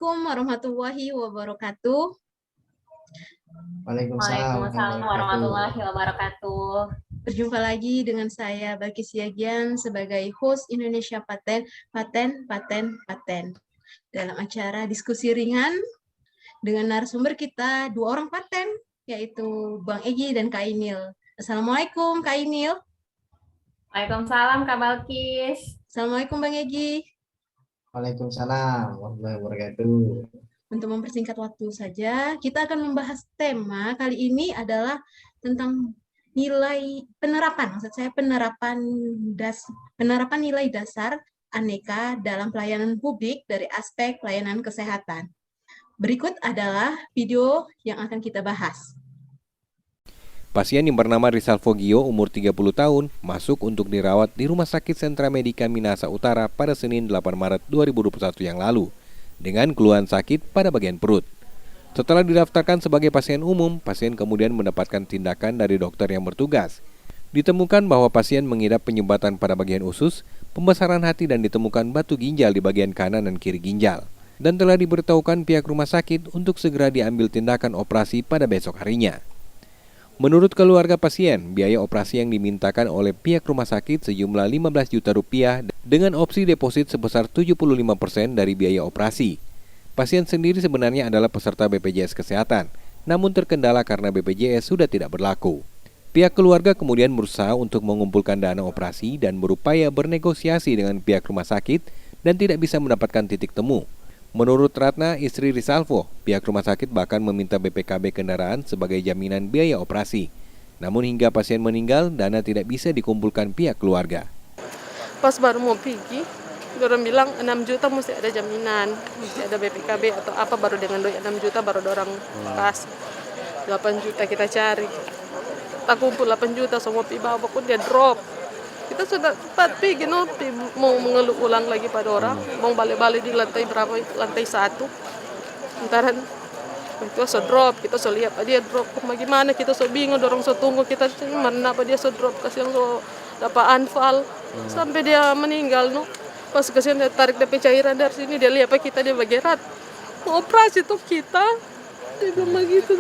Assalamualaikum warahmatullahi wabarakatuh. Waalaikumsalam Waalaikumsalam warahmatullahi wabarakatuh. Berjumpa lagi dengan saya Balkis Yagian sebagai host Indonesia Paten dalam acara diskusi ringan dengan narasumber kita dua orang paten, yaitu Bang Egi dan Kak Inil. Assalamualaikum Kak Inil. Waalaikumsalam Kak Balkis. Assalamualaikum Bang Egi. Waalaikumsalam warahmatullahi wabarakatuh. Untuk mempersingkat waktu saja, kita akan membahas tema kali ini adalah tentang nilai penerapan, maksud saya penerapan nilai dasar aneka dalam pelayanan publik dari aspek pelayanan kesehatan. Berikut adalah video yang akan kita bahas. Pasien yang bernama Rizal Fogio, umur 30 tahun, masuk untuk dirawat di Rumah Sakit Sentra Medika Minahasa Utara pada Senin 8 Maret 2021 yang lalu, dengan keluhan sakit pada bagian perut. Setelah didaftarkan sebagai pasien umum, pasien kemudian mendapatkan tindakan dari dokter yang bertugas. Ditemukan bahwa pasien mengidap penyumbatan pada bagian usus, pembesaran hati dan ditemukan batu ginjal di bagian kanan dan kiri ginjal. Dan telah diberitahukan pihak rumah sakit untuk segera diambil tindakan operasi pada besok harinya. Menurut keluarga pasien, biaya operasi yang dimintakan oleh pihak rumah sakit sejumlah 15 juta rupiah dengan opsi deposit sebesar 75% dari biaya operasi. Pasien sendiri sebenarnya adalah peserta BPJS Kesehatan, namun terkendala karena BPJS sudah tidak berlaku. Pihak keluarga kemudian berusaha untuk mengumpulkan dana operasi dan berupaya bernegosiasi dengan pihak rumah sakit dan tidak bisa mendapatkan titik temu. Menurut Ratna, istri Rizalvo, pihak rumah sakit bahkan meminta BPKB kendaraan sebagai jaminan biaya operasi. Namun hingga pasien meninggal, dana tidak bisa dikumpulkan pihak keluarga. Pas baru mau pergi, orang bilang 6 juta mesti ada jaminan, mesti ada BPKB atau apa, baru dengan 6 juta baru orang kasih. 8 juta kita cari. Tak kumpul 8 juta, semua pergi bawa pun dia drop. Kita sudah cepat pergi, mau mengeluh ulang lagi pada orang, mau balik-balik di lantai berapa itu, lantai 1. Ntaran itu so drop, kita so lihat dia drop, bagaimana kita so bingung, dorong so tunggu kita mana apa dia so drop, kasih yang so dapat anfal sampai dia meninggal Pas kasihan dia tarik DP cairan dari sini, dia lihat apa kita, dia bagerat mau operasi tuh kita, dia bilang begitu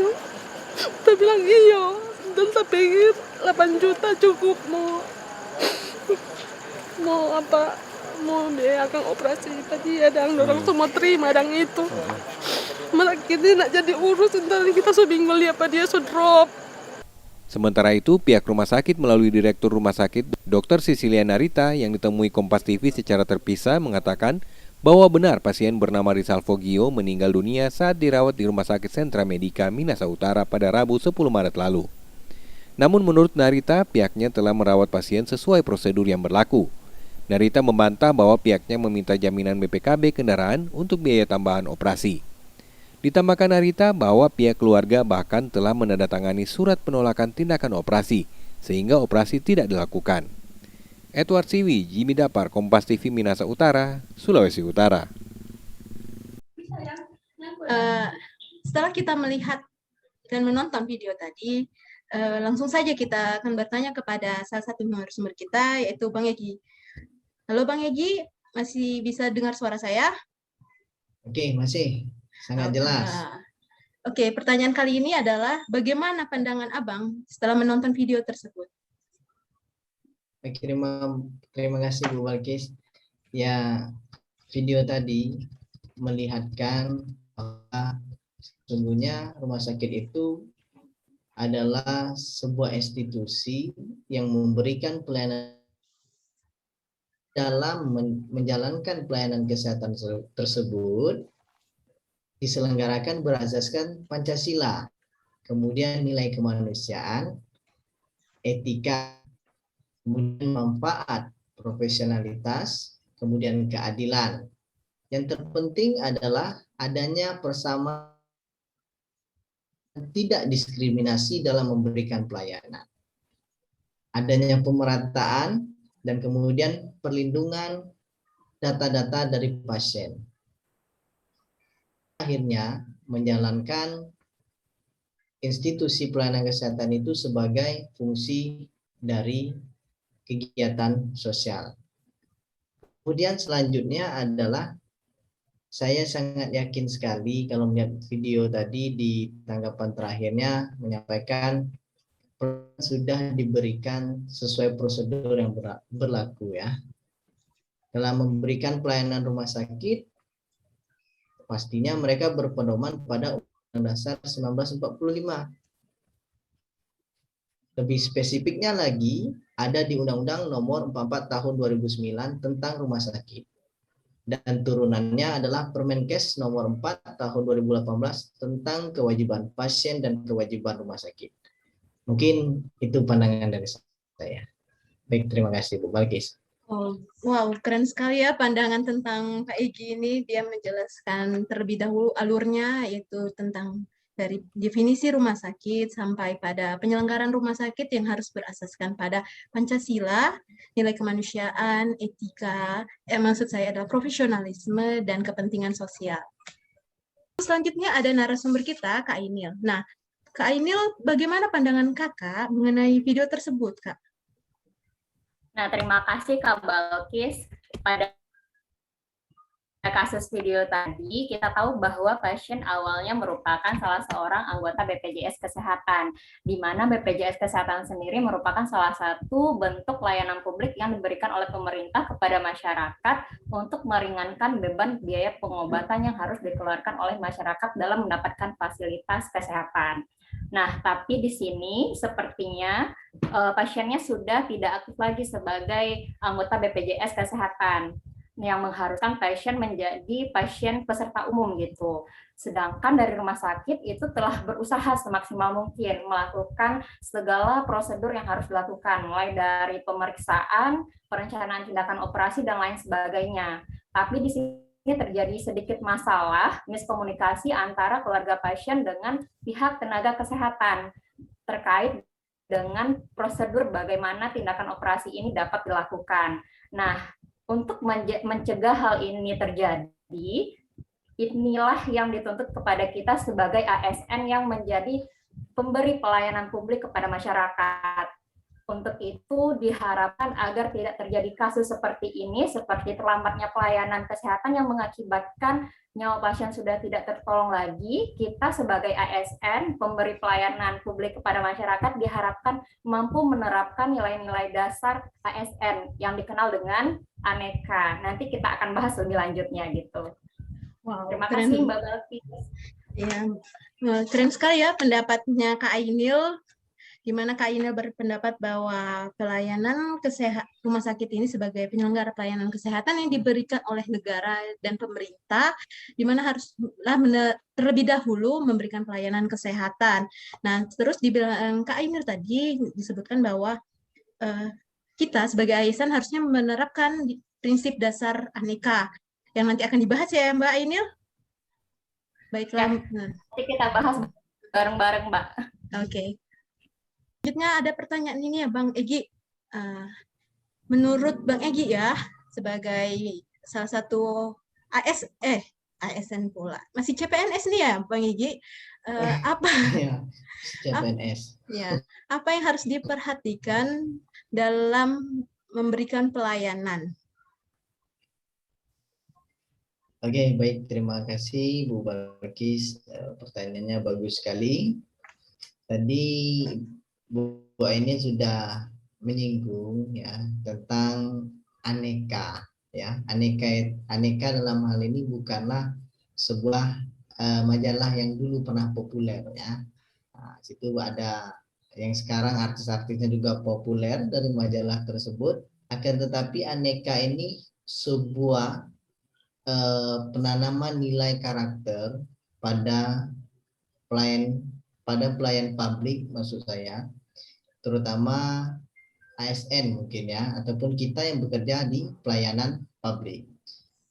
Kita bilang iya, dan tak pikir 8 juta cukup mau apa, mau dia akan operasi tadi dan orang semua terima dan itu malah kita nak jadi urus, entar kita so bingung lihat apa dia so drop. Sementara itu, pihak rumah sakit melalui Direktur Rumah Sakit Dr. Sisilia Narita yang ditemui Kompas TV secara terpisah mengatakan bahwa benar pasien bernama Rizal Fogio meninggal dunia saat dirawat di Rumah Sakit Sentra Medika Minahasa Utara pada Rabu 10 Maret lalu. Namun menurut Narita, pihaknya telah merawat pasien sesuai prosedur yang berlaku. Narita membantah bahwa pihaknya meminta jaminan BPKB kendaraan untuk biaya tambahan operasi. Ditambahkan Narita bahwa pihak keluarga bahkan telah menandatangani surat penolakan tindakan operasi, sehingga operasi tidak dilakukan. Edward Siwi, Jimmy Dapar, Kompas TV Minahasa Utara, Sulawesi Utara. Setelah kita melihat dan menonton video tadi, langsung saja kita akan bertanya kepada salah satu narasumber kita, yaitu Bang Egi. Halo Bang Egi, masih bisa dengar suara saya? Oke, masih sangat jelas. Oke, pertanyaan kali ini adalah bagaimana pandangan Abang setelah menonton video tersebut? Terima kasih Bu Balkis. Ya, video tadi melihatkan bahwa sesungguhnya rumah sakit itu adalah sebuah institusi yang memberikan pelayanan dalam menjalankan pelayanan kesehatan tersebut diselenggarakan berasaskan Pancasila, kemudian nilai kemanusiaan, etika, kemudian manfaat, profesionalitas, kemudian keadilan. Yang terpenting adalah adanya persamaan, tidak diskriminasi dalam memberikan pelayanan. Adanya pemerataan dan kemudian perlindungan data-data dari pasien. Akhirnya menjalankan institusi pelayanan kesehatan itu sebagai fungsi dari kegiatan sosial. Kemudian selanjutnya adalah saya sangat yakin sekali kalau melihat video tadi di tanggapan terakhirnya menyampaikan sudah diberikan sesuai prosedur yang berlaku ya. Dalam memberikan pelayanan rumah sakit, pastinya mereka berpedoman pada Undang-Undang Dasar 1945. Lebih spesifiknya lagi, ada di Undang-Undang Nomor 44 Tahun 2009 tentang rumah sakit. Dan turunannya adalah Permenkes Nomor 4 Tahun 2018 tentang kewajiban pasien dan kewajiban rumah sakit. Mungkin itu pandangan dari saya. Baik, terima kasih Bu Balkis. Oh, wow, keren sekali ya pandangan tentang Kak Egy ini. Dia menjelaskan terlebih dahulu alurnya, yaitu tentang dari definisi rumah sakit sampai pada penyelenggaraan rumah sakit yang harus berasaskan pada Pancasila, nilai kemanusiaan, etika, maksud saya adalah profesionalisme dan kepentingan sosial. Selanjutnya ada narasumber kita, Kak Ainil. Nah, Kak Ainil, bagaimana pandangan Kakak mengenai video tersebut, Kak? Nah, terima kasih Kak Balkis. Pada kasus video tadi, kita tahu bahwa pasien awalnya merupakan salah seorang anggota BPJS Kesehatan, di mana BPJS Kesehatan sendiri merupakan salah satu bentuk layanan publik yang diberikan oleh pemerintah kepada masyarakat untuk meringankan beban biaya pengobatan yang harus dikeluarkan oleh masyarakat dalam mendapatkan fasilitas kesehatan. Nah, tapi di sini sepertinya pasiennya sudah tidak aktif lagi sebagai anggota BPJS Kesehatan, yang mengharuskan pasien menjadi pasien peserta umum gitu. Sedangkan dari rumah sakit itu telah berusaha semaksimal mungkin melakukan segala prosedur yang harus dilakukan, mulai dari pemeriksaan, perencanaan tindakan operasi, dan lain sebagainya. Tapi di sini terjadi sedikit masalah miskomunikasi antara keluarga pasien dengan pihak tenaga kesehatan terkait dengan prosedur bagaimana tindakan operasi ini dapat dilakukan. Nah, untuk mencegah hal ini terjadi, inilah yang dituntut kepada kita sebagai ASN yang menjadi pemberi pelayanan publik kepada masyarakat. Untuk itu diharapkan agar tidak terjadi kasus seperti ini, seperti terlambatnya pelayanan kesehatan yang mengakibatkan nyawa pasien sudah tidak tertolong lagi. Kita sebagai ASN, pemberi pelayanan publik kepada masyarakat, diharapkan mampu menerapkan nilai-nilai dasar ASN yang dikenal dengan aneka. Nanti kita akan bahas lebih lanjutnya gitu. Wow, Terima keren. kasih Mbak Balkis. Ya, keren sekali ya pendapatnya Kak Ainil, di mana Kak Ainil berpendapat bahwa pelayanan rumah sakit ini sebagai penyelenggara pelayanan kesehatan yang diberikan oleh negara dan pemerintah, di mana haruslah terlebih dahulu memberikan pelayanan kesehatan. Nah, terus dibilang Kak Ainil tadi disebutkan bahwa kita sebagai ASN harusnya menerapkan prinsip dasar aneka yang nanti akan dibahas ya Mbak Ainil. Baiklah. Ya, nanti kita bahas bareng-bareng Mbak. Oke. Selanjutnya ada pertanyaan ini ya Bang Egy. Menurut Bang Egy ya, sebagai salah satu ASN pula, masih CPNS nih ya Bang Egy, apa Ya, CPNS. Ya, apa yang harus diperhatikan dalam memberikan pelayanan? Oke, baik. Terima kasih Bu Balkis. Pertanyaannya bagus sekali. Tadi Bu ini sudah menyinggung ya tentang aneka ya. Aneka dalam hal ini bukanlah sebuah majalah yang dulu pernah populer ya. Nah, situ ada yang sekarang artis-artisnya juga populer dari majalah tersebut. Akan tetapi aneka ini sebuah penanaman nilai karakter pada pelayan publik, maksud saya, terutama ASN mungkin ya, ataupun kita yang bekerja di pelayanan publik.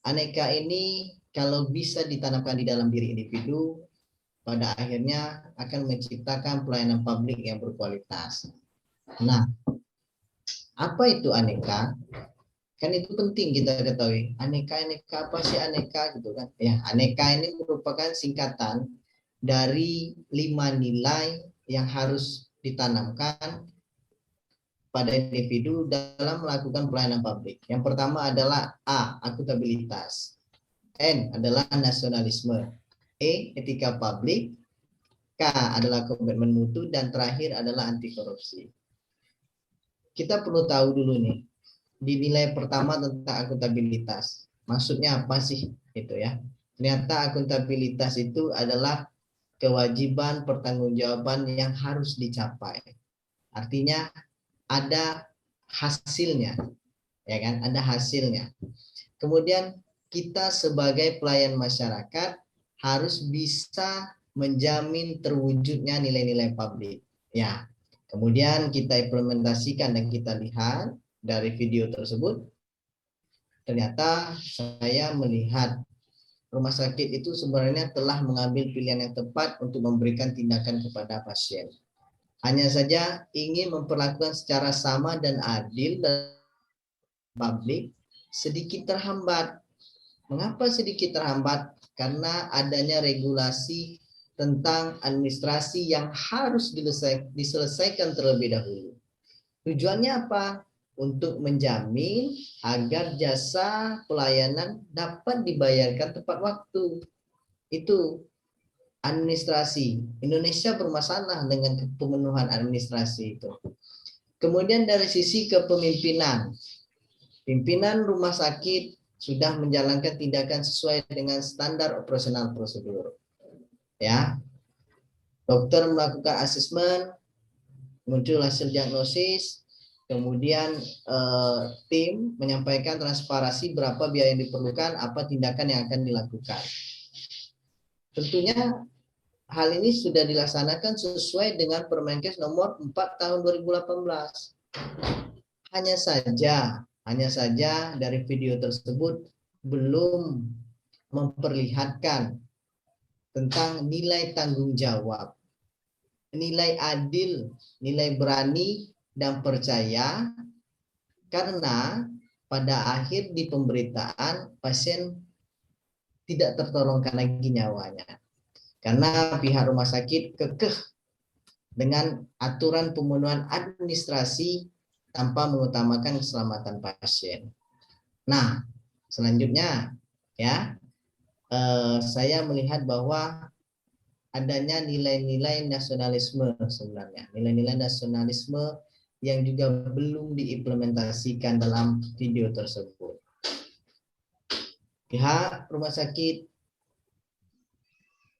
Aneka ini kalau bisa ditanamkan di dalam diri individu, pada akhirnya akan menciptakan pelayanan publik yang berkualitas. Nah, apa itu aneka? Kan itu penting kita ketahui. Aneka apa sih aneka gitu kan? Ya, aneka ini merupakan singkatan dari 5 nilai yang harus ditanamkan pada individu dalam melakukan pelayanan publik. Yang pertama adalah A, akuntabilitas. N adalah nasionalisme, E etika publik, K adalah komitmen mutu, dan terakhir adalah anti korupsi. Kita perlu tahu dulu nih, di nilai pertama tentang akuntabilitas. Maksudnya apa sih itu ya? Ternyata akuntabilitas itu adalah kewajiban pertanggungjawaban yang harus dicapai. Artinya ada hasilnya, ya kan? Ada hasilnya. Kemudian kita sebagai pelayan masyarakat harus bisa menjamin terwujudnya nilai-nilai publik. Ya. Kemudian kita implementasikan dan kita lihat dari video tersebut, ternyata saya melihat rumah sakit itu sebenarnya telah mengambil pilihan yang tepat untuk memberikan tindakan kepada pasien. Hanya saja ingin memperlakukan secara sama dan adil dan publik sedikit terhambat. Mengapa sedikit terhambat? Karena adanya regulasi tentang administrasi yang harus diselesaikan terlebih dahulu. Tujuannya apa? Untuk menjamin agar jasa pelayanan dapat dibayarkan tepat waktu. Itu administrasi. Indonesia bermasalah dengan pemenuhan administrasi itu. Kemudian dari sisi kepemimpinan, pimpinan rumah sakit sudah menjalankan tindakan sesuai dengan standar operasional prosedur. Ya, dokter melakukan asesmen, muncul hasil diagnosis, kemudian tim menyampaikan transparansi berapa biaya yang diperlukan, apa tindakan yang akan dilakukan. Tentunya hal ini sudah dilaksanakan sesuai dengan Permenkes nomor 4 tahun 2018. Hanya saja dari video tersebut belum memperlihatkan tentang nilai tanggung jawab, nilai adil, nilai berani dan percaya, karena pada akhir di pemberitaan pasien tidak tertolongkan lagi nyawanya karena pihak rumah sakit kekeh dengan aturan pemenuhan administrasi tanpa mengutamakan keselamatan pasien. Nah, selanjutnya ya, saya melihat bahwa adanya nilai-nilai nasionalisme sebenarnya, nilai-nilai nasionalisme yang juga belum diimplementasikan dalam video tersebut. Pihak rumah sakit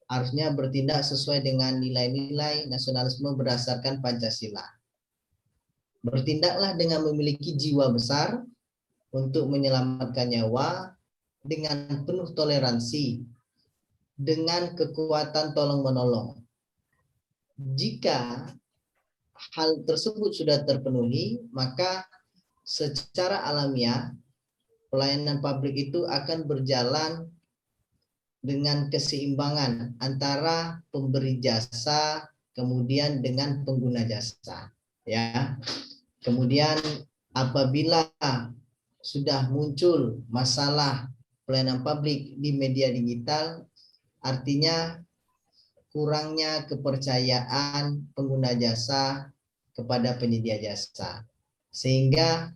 harusnya bertindak sesuai dengan nilai-nilai nasionalisme berdasarkan Pancasila. Bertindaklah dengan memiliki jiwa besar untuk menyelamatkan nyawa dengan penuh toleransi, dengan kekuatan tolong-menolong. Jika hal tersebut sudah terpenuhi, maka secara alamiah pelayanan publik itu akan berjalan dengan keseimbangan antara pemberi jasa kemudian dengan pengguna jasa, ya. Kemudian apabila sudah muncul masalah pelayanan publik di media digital, artinya kurangnya kepercayaan pengguna jasa kepada penyedia jasa, sehingga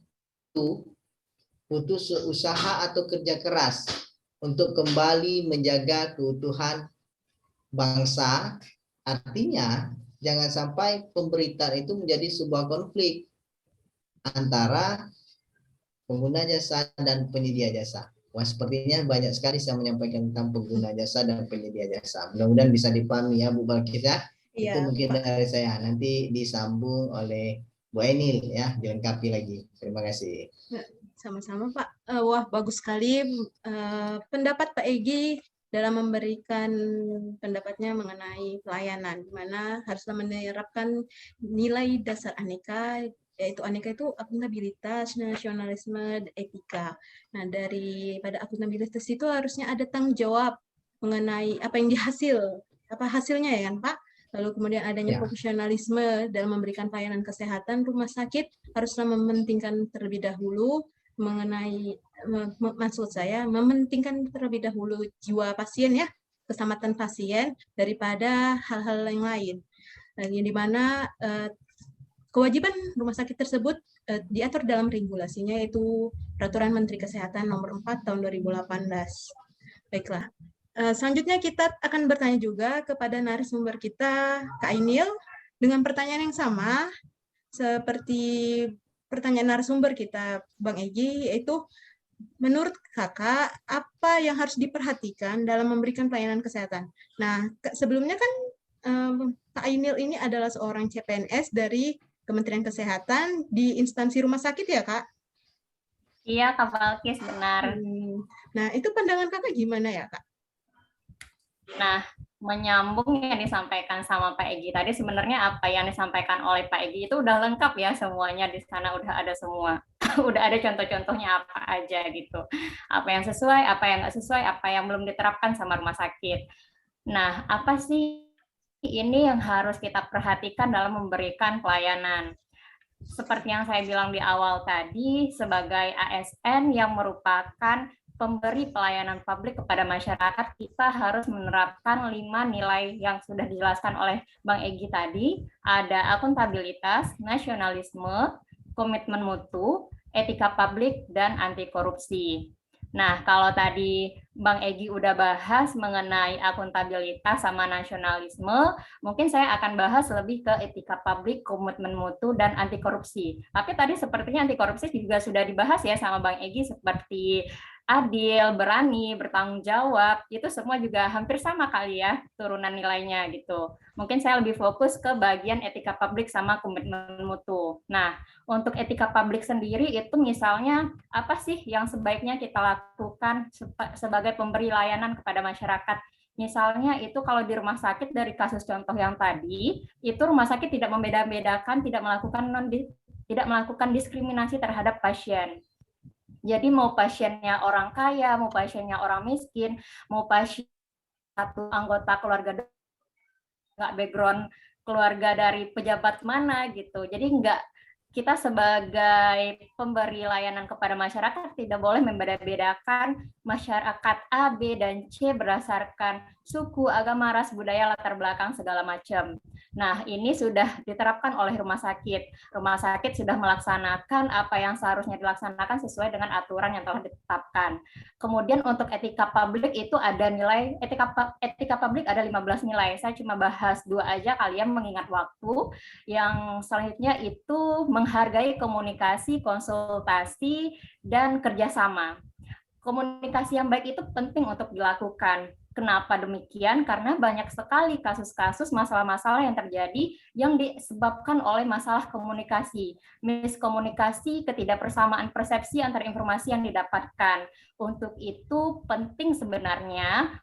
putus usaha atau kerja keras untuk kembali menjaga keutuhan bangsa. Artinya jangan sampai pemberitaan itu menjadi sebuah konflik antara pengguna jasa dan penyedia jasa. Wah, sepertinya banyak sekali saya menyampaikan tentang pengguna jasa dan penyedia jasa. Mudah-mudahan bisa dipahami ya Bu Balkis ya. Itu mungkin Pak, dari saya. Nanti disambung oleh Bu Ainil ya, dilengkapi lagi. Terima kasih. Sama-sama Pak. Wah, bagus sekali pendapat Pak Egy dalam memberikan pendapatnya mengenai pelayanan, di mana haruslah menerapkan nilai dasar aneka, yaitu aneka itu akuntabilitas, nasionalisme, dan etika. Nah, pada akuntabilitas itu harusnya ada tanggung jawab mengenai apa yang apa hasilnya ya kan Pak? Lalu kemudian adanya profesionalisme dalam memberikan pelayanan kesehatan, rumah sakit haruslah mementingkan terlebih dahulu maksud saya mementingkan terlebih dahulu jiwa pasien ya, keselamatan pasien daripada hal-hal yang lain. Dan yang dimana kewajiban rumah sakit tersebut diatur dalam regulasinya, yaitu Peraturan Menteri Kesehatan Nomor 4 Tahun 2018. Baiklah. Selanjutnya kita akan bertanya juga kepada narasumber kita, Kak Ainil, dengan pertanyaan yang sama seperti pertanyaan narasumber kita, Bang Egi, yaitu menurut Kakak, apa yang harus diperhatikan dalam memberikan pelayanan kesehatan? Nah, sebelumnya kan Kak Ainil ini adalah seorang CPNS dari Kementerian Kesehatan di instansi rumah sakit ya, Kak? Iya, Kak Balkis, benar. Nah, itu pandangan Kakak gimana ya, Kak? Nah, menyambung yang disampaikan sama Pak Egi tadi, sebenarnya apa yang disampaikan oleh Pak Egi itu udah lengkap ya semuanya, di sana udah ada semua. Udah ada contoh-contohnya apa aja gitu. Apa yang sesuai, apa yang nggak sesuai, apa yang belum diterapkan sama rumah sakit. Nah, apa sih ini yang harus kita perhatikan dalam memberikan pelayanan? Seperti yang saya bilang di awal tadi, sebagai ASN yang merupakan pemberi pelayanan publik kepada masyarakat, kita harus menerapkan 5 nilai yang sudah dijelaskan oleh Bang Egi tadi. Ada akuntabilitas, nasionalisme, komitmen mutu, etika publik, dan anti korupsi. Nah, kalau tadi Bang Egi udah bahas mengenai akuntabilitas sama nasionalisme, mungkin saya akan bahas lebih ke etika publik, komitmen mutu, dan anti korupsi. Tapi tadi sepertinya anti korupsi juga sudah dibahas ya sama Bang Egi, seperti adil, berani, bertanggung jawab, itu semua juga hampir sama kali ya turunan nilainya gitu. Mungkin saya lebih fokus ke bagian etika publik sama komitmen mutu. Nah, untuk etika publik sendiri itu misalnya apa sih yang sebaiknya kita lakukan sebagai pemberi layanan kepada masyarakat. Misalnya itu kalau di rumah sakit dari kasus contoh yang tadi, itu rumah sakit tidak membeda-bedakan, tidak melakukan diskriminasi terhadap pasien. Jadi mau pasiennya orang kaya, mau pasiennya orang miskin, mau pasien satu anggota keluarga nggak background keluarga dari pejabat mana gitu. Jadi kita sebagai pemberi layanan kepada masyarakat tidak boleh membeda-bedakan masyarakat A, B, dan C berdasarkan suku, agama, ras, budaya, latar belakang, segala macam. Nah, ini sudah diterapkan oleh rumah sakit. Rumah sakit sudah melaksanakan apa yang seharusnya dilaksanakan sesuai dengan aturan yang telah ditetapkan. Kemudian untuk etika publik itu ada nilai, etika publik ada 15 nilai. Saya cuma bahas 2 aja kalian mengingat waktu. Yang selanjutnya itu menghargai komunikasi, konsultasi, dan kerjasama. Komunikasi yang baik itu penting untuk dilakukan. Kenapa demikian? Karena banyak sekali kasus-kasus masalah-masalah yang terjadi yang disebabkan oleh masalah komunikasi, miskomunikasi, ketidakpersamaan persepsi antara informasi yang didapatkan. Untuk itu penting sebenarnya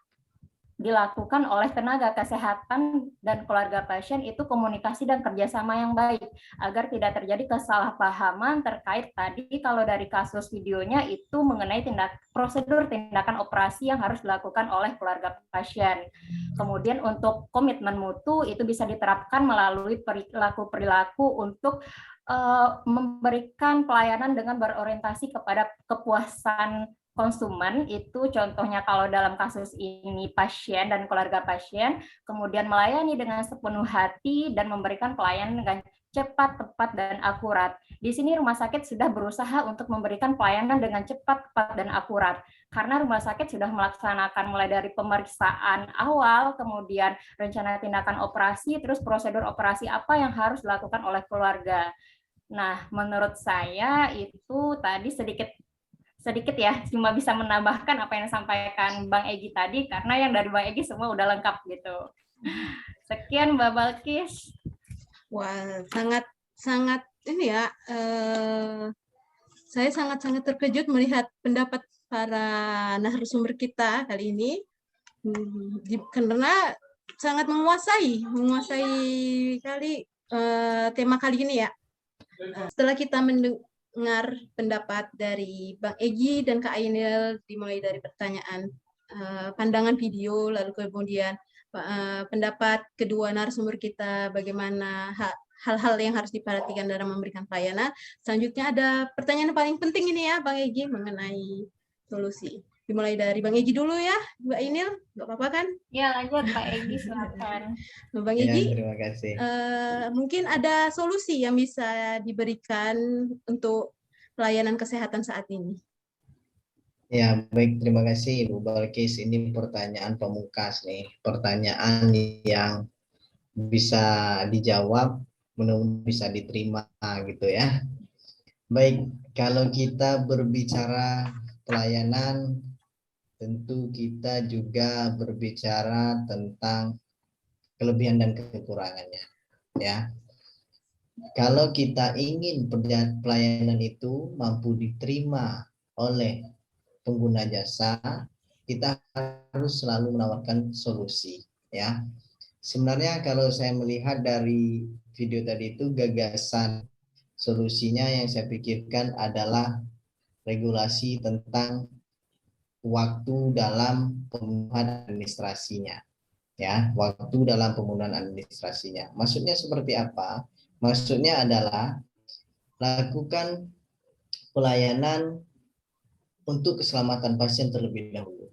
dilakukan oleh tenaga kesehatan dan keluarga pasien itu komunikasi dan kerjasama yang baik agar tidak terjadi kesalahpahaman terkait tadi kalau dari kasus videonya itu mengenai prosedur tindakan operasi yang harus dilakukan oleh keluarga pasien. Kemudian untuk komitmen mutu itu bisa diterapkan melalui perilaku untuk memberikan pelayanan dengan berorientasi kepada kepuasan konsumen. Itu contohnya kalau dalam kasus ini pasien dan keluarga pasien, kemudian melayani dengan sepenuh hati dan memberikan pelayanan dengan cepat, tepat, dan akurat. Di sini rumah sakit sudah berusaha untuk memberikan pelayanan dengan cepat, tepat, dan akurat. Karena rumah sakit sudah melaksanakan mulai dari pemeriksaan awal, kemudian rencana tindakan operasi, terus prosedur operasi apa yang harus dilakukan oleh keluarga. Nah, menurut saya itu tadi sedikit ya, cuma bisa menambahkan apa yang disampaikan Bang Egi tadi, karena yang dari Bang Egi semua udah lengkap gitu. Sekian Mbak Balkis. Wah, sangat ini ya, saya sangat terkejut melihat pendapat para narasumber kita kali ini, karena sangat menguasai kali tema kali ini ya. Setelah kita mendengar pendapat dari Bang Egi dan Kak Ainil, dimulai dari pertanyaan pandangan video, lalu kemudian pendapat kedua narasumber kita bagaimana hal-hal yang harus diperhatikan dalam memberikan pelayanan. Selanjutnya ada pertanyaan yang paling penting ini ya Bang Egi mengenai solusi. Dimulai dari Bang Egi dulu ya, Mbak Ainil, nggak apa-apa kan? Ya lanjut Pak Egi, silakan. Bang Egi, ya, terima kasih. Mungkin ada solusi yang bisa diberikan untuk pelayanan kesehatan saat ini. Ya, baik, terima kasih Ibu Balkis. Ini pertanyaan pamungkas nih, pertanyaan yang bisa dijawab, mudah-mudahan bisa diterima gitu ya. Baik, kalau kita berbicara pelayanan, tentu kita juga berbicara tentang kelebihan dan kekurangannya, ya. Kalau kita ingin pelayanan itu mampu diterima oleh pengguna jasa, kita harus selalu menawarkan solusi, ya. Sebenarnya kalau saya melihat dari video tadi itu, gagasan solusinya yang saya pikirkan adalah regulasi tentang waktu dalam pemenuhan administrasinya, ya, waktu dalam pemenuhan administrasinya. Maksudnya seperti apa? Maksudnya adalah lakukan pelayanan untuk keselamatan pasien terlebih dahulu.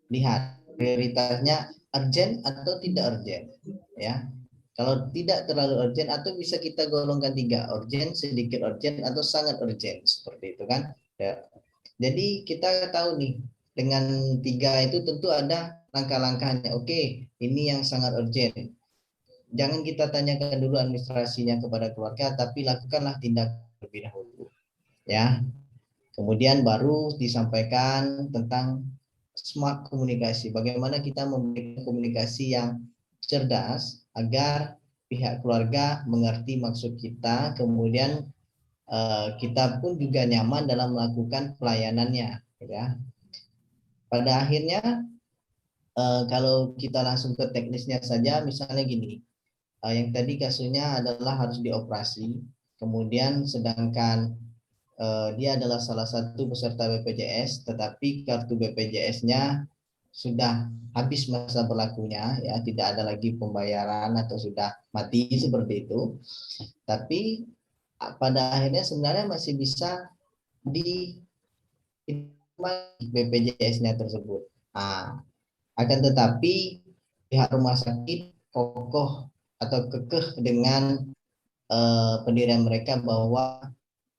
Lihat prioritasnya urgent atau tidak urgent, ya. Kalau tidak terlalu urgent, atau bisa kita golongkan 3, urgent, sedikit urgent, atau sangat urgent, seperti itu kan. Ya. Jadi kita tahu nih, dengan 3 itu tentu ada langkah-langkahnya. Oke, ini yang sangat urgent. Jangan kita tanyakan dulu administrasinya kepada keluarga, tapi lakukanlah tindakan terlebih dahulu, ya. Kemudian baru disampaikan tentang smart komunikasi. Bagaimana kita memberikan komunikasi yang cerdas agar pihak keluarga mengerti maksud kita, kemudian kita pun juga nyaman dalam melakukan pelayanannya, ya. Pada akhirnya kalau kita langsung ke teknisnya saja, misalnya gini, yang tadi kasusnya adalah harus dioperasi, kemudian sedangkan dia adalah salah satu peserta BPJS, tetapi kartu BPJS-nya sudah habis masa berlakunya, ya, tidak ada lagi pembayaran atau sudah mati seperti itu. Tapi pada akhirnya sebenarnya masih bisa di BPJS-nya tersebut. Nah, akan tetapi pihak rumah sakit kokoh atau kekeh dengan pendirian mereka bahwa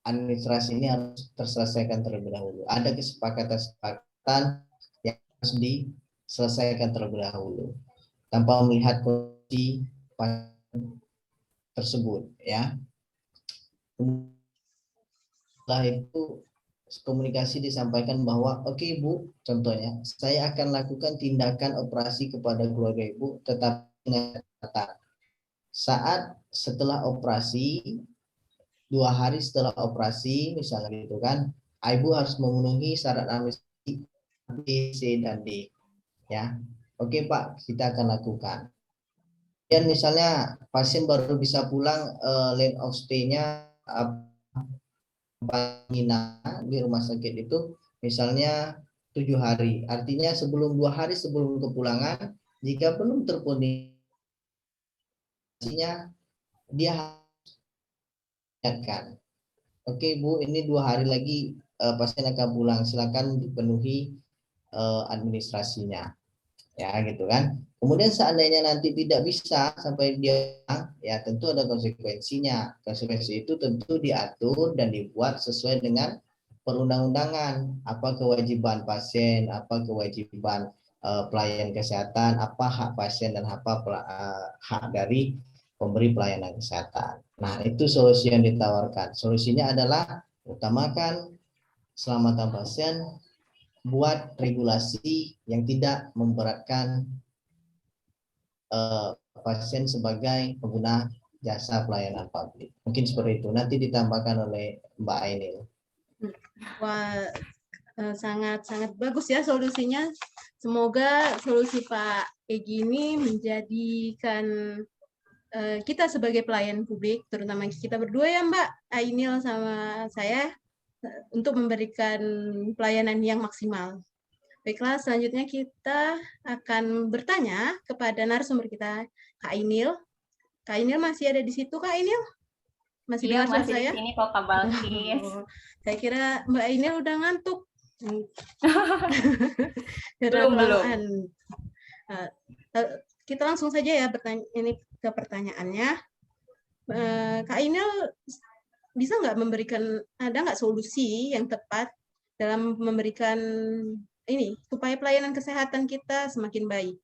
administrasi ini harus terselesaikan terlebih dahulu. Ada kesepakatan yang harus diselesaikan terlebih dahulu tanpa melihat kondisi tersebut, ya. Setelah itu komunikasi disampaikan bahwa oke, Ibu, contohnya saya akan lakukan tindakan operasi kepada keluarga Ibu, tetapi dengan catatan saat setelah operasi, 2 hari setelah operasi misalnya gitu kan, Ibu harus memenuhi syarat administrasi B, C, dan D, ya. Oke Pak, kita akan lakukan. Dan misalnya pasien baru bisa pulang, length of stay-nya di rumah sakit itu misalnya 7 hari. Artinya sebelum 2 hari sebelum kepulangan, jika belum terpenuhi dia kan. Oke Bu, ini 2 hari lagi pasien akan pulang, silakan dipenuhi administrasinya, ya gitu kan. Kemudian seandainya nanti tidak bisa sampai dia, ya tentu ada konsekuensinya. Konsekuensi itu tentu diatur dan dibuat sesuai dengan perundang-undangan. Apa kewajiban pasien, apa kewajiban pelayan kesehatan, apa hak pasien dan apa hak dari pemberi pelayanan kesehatan. Nah, itu solusi yang ditawarkan. Solusinya adalah utamakan keselamatan pasien, buat regulasi yang tidak memberatkan pasien sebagai pengguna jasa pelayanan publik. Mungkin seperti itu. Nanti ditambahkan oleh Mbak Ainil. Wah, sangat bagus ya solusinya. Semoga solusi Pak Egy ini menjadikan kita sebagai pelayan publik, terutama kita berdua ya Mbak Ainil sama saya, untuk memberikan pelayanan yang maksimal. Baiklah, selanjutnya kita akan bertanya kepada narasumber kita, Kak Ainil. Kak Ainil masih ada di situ, Kak Ainil? Masih dengar suara saya? Masih di sini kok, Kak Balkis. Saya kira Mbak Ainil udah ngantuk. Belum. Kita langsung saja ya ini ke pertanyaannya. Kak Ainil bisa nggak memberikan, ada nggak solusi yang tepat dalam memberikan ini supaya pelayanan kesehatan kita semakin baik.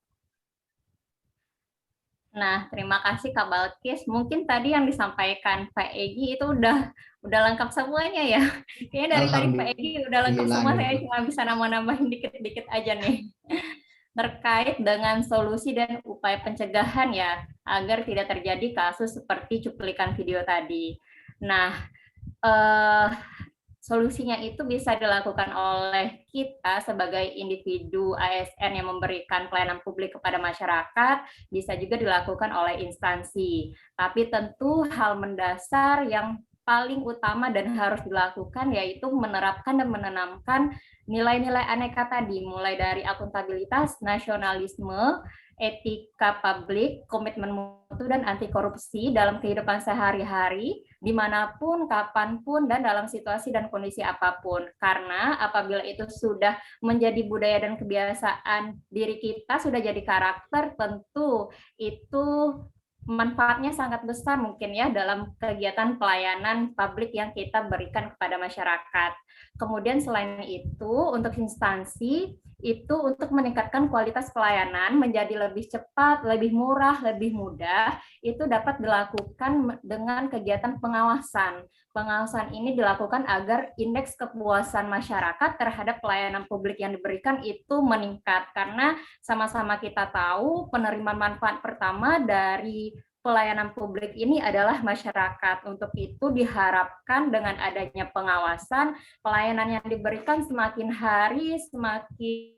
Nah, terima kasih Kak Balkis. Mungkin tadi yang disampaikan Pak Egi itu udah lengkap semuanya ya. Kayaknya dari tadi Pak Egi udah lengkap semua, saya cuma bisa nambah-nambahin dikit-dikit aja nih. Terkait dengan solusi dan upaya pencegahan ya, agar tidak terjadi kasus seperti cuplikan video tadi. Nah, solusinya itu bisa dilakukan oleh kita sebagai individu ASN yang memberikan pelayanan publik kepada masyarakat, bisa juga dilakukan oleh instansi. Tapi tentu hal mendasar yang paling utama dan harus dilakukan yaitu menerapkan dan menanamkan nilai-nilai aneka tadi, mulai dari akuntabilitas, nasionalisme, etika publik, komitmen mutu, dan anti korupsi dalam kehidupan sehari-hari, dimanapun, kapanpun, dan dalam situasi dan kondisi apapun. Karena apabila itu sudah menjadi budaya dan kebiasaan diri kita, sudah jadi karakter, tentu itu manfaatnya sangat besar mungkin ya dalam kegiatan pelayanan publik yang kita berikan kepada masyarakat. Kemudian selain itu, untuk instansi, itu untuk meningkatkan kualitas pelayanan menjadi lebih cepat, lebih murah, lebih mudah, itu dapat dilakukan dengan kegiatan pengawasan. Pengawasan ini dilakukan agar indeks kepuasan masyarakat terhadap pelayanan publik yang diberikan itu meningkat. Karena sama-sama kita tahu penerimaan manfaat pertama dari pelayanan publik ini adalah masyarakat. Untuk itu diharapkan dengan adanya pengawasan, pelayanan yang diberikan semakin hari semakin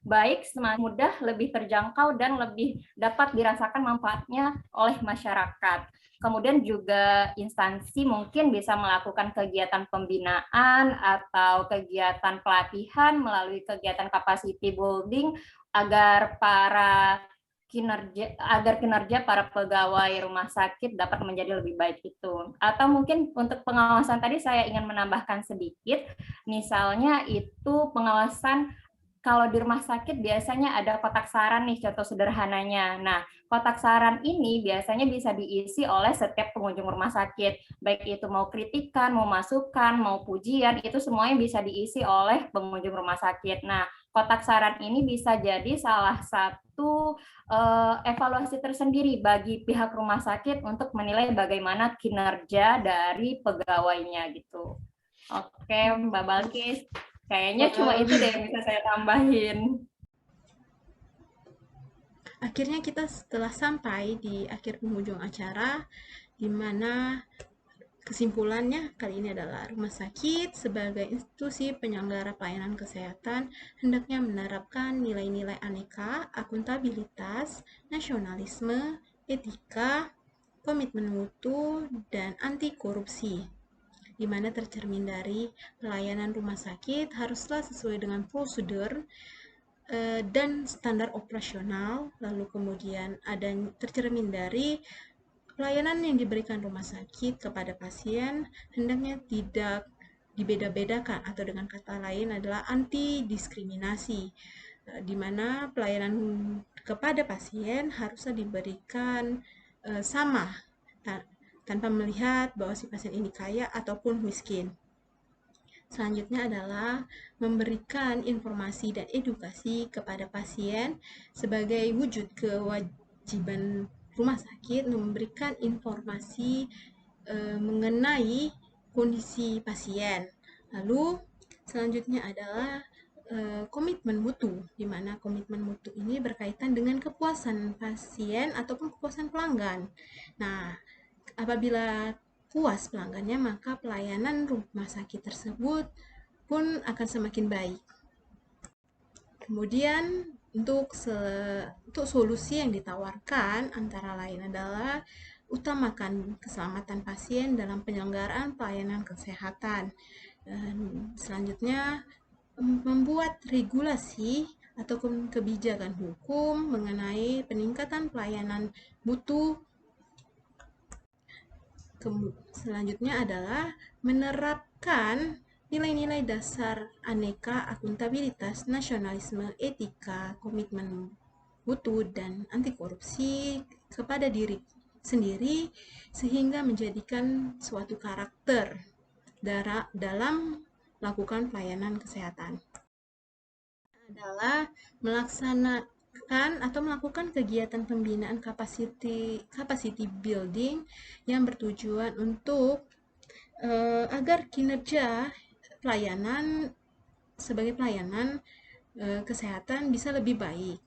baik, semakin mudah, lebih terjangkau, dan lebih dapat dirasakan manfaatnya oleh masyarakat. Kemudian juga instansi mungkin bisa melakukan kegiatan pembinaan atau kegiatan pelatihan melalui kegiatan capacity building agar kinerja para pegawai rumah sakit dapat menjadi lebih baik itu. Atau mungkin untuk pengawasan tadi saya ingin menambahkan sedikit, misalnya itu pengawasan kalau di rumah sakit biasanya ada kotak saran nih, contoh sederhananya. Nah, kotak saran ini biasanya bisa diisi oleh setiap pengunjung rumah sakit. Baik itu mau kritikan, mau masukan, mau pujian, itu semuanya bisa diisi oleh pengunjung rumah sakit. Nah, kotak saran ini bisa jadi salah satu evaluasi tersendiri bagi pihak rumah sakit untuk menilai bagaimana kinerja dari pegawainya gitu. Oke, Mbak Balkis. Kayaknya cuma itu deh yang bisa saya tambahin. Akhirnya kita setelah sampai di akhir penghujung acara, di mana kesimpulannya kali ini adalah rumah sakit sebagai institusi penyelenggara pelayanan kesehatan hendaknya menerapkan nilai-nilai aneka, akuntabilitas, nasionalisme, etika, komitmen mutu, dan anti korupsi, di mana tercermin dari pelayanan rumah sakit haruslah sesuai dengan prosedur dan standar operasional, lalu kemudian ada tercermin dari pelayanan yang diberikan rumah sakit kepada pasien hendaknya tidak dibeda-bedakan, atau dengan kata lain adalah anti diskriminasi, di mana pelayanan kepada pasien harusnya diberikan sama tanpa melihat bahwa si pasien ini kaya ataupun miskin. Selanjutnya adalah memberikan informasi dan edukasi kepada pasien sebagai wujud kewajiban rumah sakit memberikan informasi mengenai kondisi pasien. Lalu selanjutnya adalah komitmen mutu, di mana komitmen mutu ini berkaitan dengan kepuasan pasien ataupun kepuasan pelanggan. Nah, apabila puas pelanggannya, maka pelayanan rumah sakit tersebut pun akan semakin baik. Kemudian untuk solusi yang ditawarkan antara lain adalah utamakan keselamatan pasien dalam penyelenggaraan pelayanan kesehatan. Dan selanjutnya membuat regulasi ataupun kebijakan hukum mengenai peningkatan pelayanan mutu. Selanjutnya adalah menerapkan nilai-nilai dasar aneka, akuntabilitas, nasionalisme, etika, komitmen mutu, dan anti korupsi kepada diri sendiri sehingga menjadikan suatu karakter dalam melakukan pelayanan kesehatan adalah melaksanakan atau melakukan kegiatan pembinaan capacity building yang bertujuan untuk agar kinerja pelayanan sebagai pelayanan kesehatan bisa lebih baik